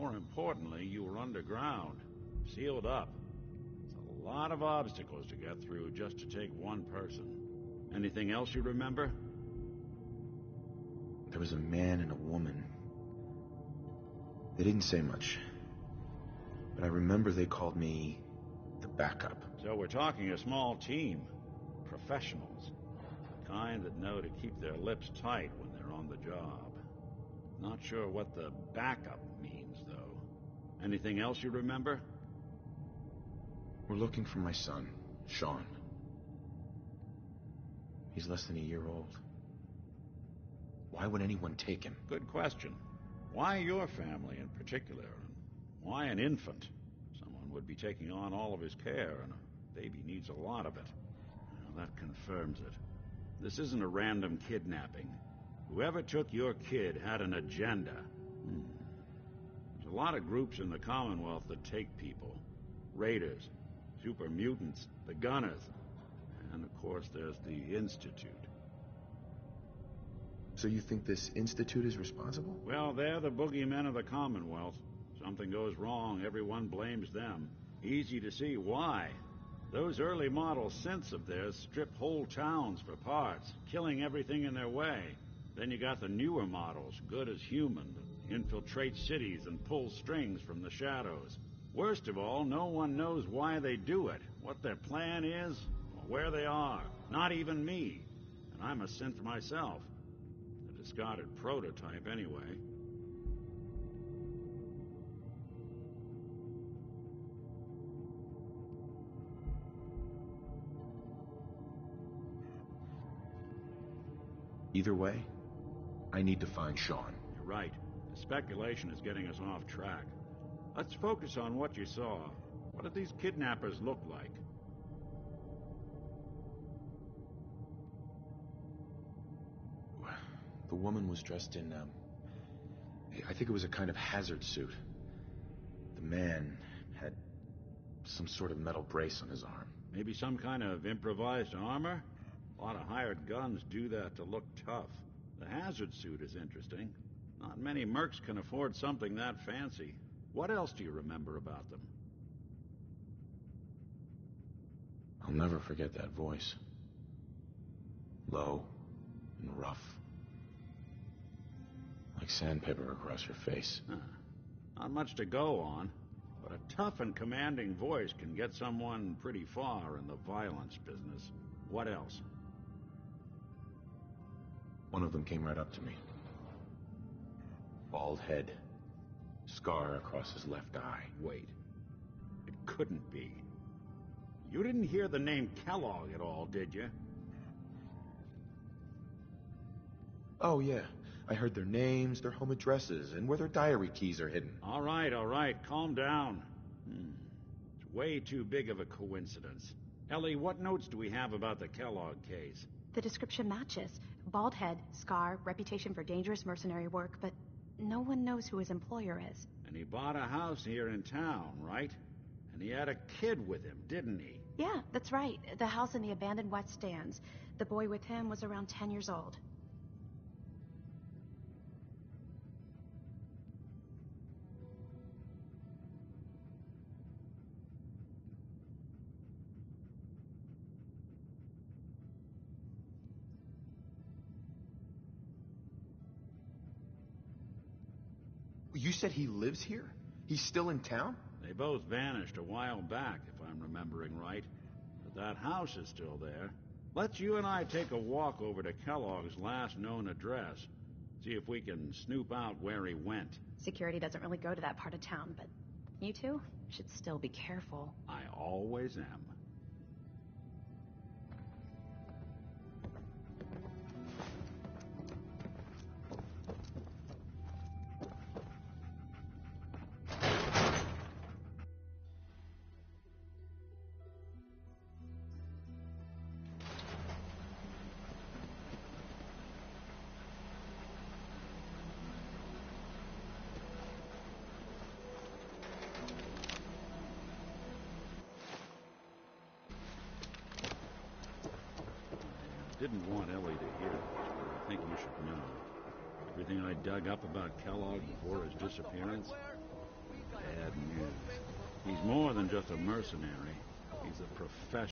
More importantly, you were underground, sealed up. It's a lot of obstacles to get through just to take one person. Anything else you remember? There was a man and a woman. They didn't say much, but I remember they called me the backup. So we're talking a small team. Professionals. The kind that know to keep their lips tight when they're on the job. Not sure what the backup means, though. Anything else you remember? We're looking for my son, Sean. He's less than a year old. Why would anyone take him? Good question. Why your family in particular? And why an infant? Someone would be taking on all of his care, and a baby needs a lot of it. Well, that confirms it. This isn't a random kidnapping. Whoever took your kid had an agenda. There's a lot of groups in the Commonwealth that take people. Raiders, super mutants, the Gunners, and of course there's the Institute. So you think this Institute is responsible? Well, they're the boogeymen of the Commonwealth. Something goes wrong, everyone blames them. Easy to see why. Those early model synths of theirs strip whole towns for parts, killing everything in their way. Then you got the newer models, good as human, that infiltrate cities and pull strings from the shadows. Worst of all, no one knows why they do it, what their plan is, or where they are. Not even me. And I'm a synth myself. A discarded prototype, anyway. Either way, I need to find Sean. You're right. The speculation is getting us off track. Let's focus on what you saw. What did these kidnappers look like? The woman was dressed in, I think it was a kind of hazard suit. The man had some sort of metal brace on his arm. Maybe some kind of improvised armor? A lot of hired guns do that to look tough. The hazard suit is interesting. Not many mercs can afford something that fancy. What else do you remember about them? I'll never forget that voice. Low and rough. Like sandpaper across your face. Not much to go on, but a tough and commanding voice can get someone pretty far in the violence business. What else? One of them came right up to me. Bald head. Scar across his left eye. Wait. It couldn't be. You didn't hear the name Kellogg at all, did you? Oh, yeah. I heard their names, their home addresses, and where their diary keys are hidden. All right. Calm down. It's way too big of a coincidence. Ellie, what notes do we have about the Kellogg case? The description matches. Bald head, scar, reputation for dangerous mercenary work, but no one knows who his employer is. And he bought a house here in town, right? And he had a kid with him, didn't he? Yeah, that's right. The house in the abandoned West Stands. The boy with him was around 10 years old. You said he lives here? He's still in town? They both vanished a while back, if I'm remembering right. But that house is still there. Let's you and I take a walk over to Kellogg's last known address. See if we can snoop out where he went. Security doesn't really go to that part of town, but you two should still be careful. I always am. Didn't want Ellie to hear this, but I think you should know. Everything I dug up about Kellogg before his disappearance, bad news. He's more than just a mercenary. He's a professional.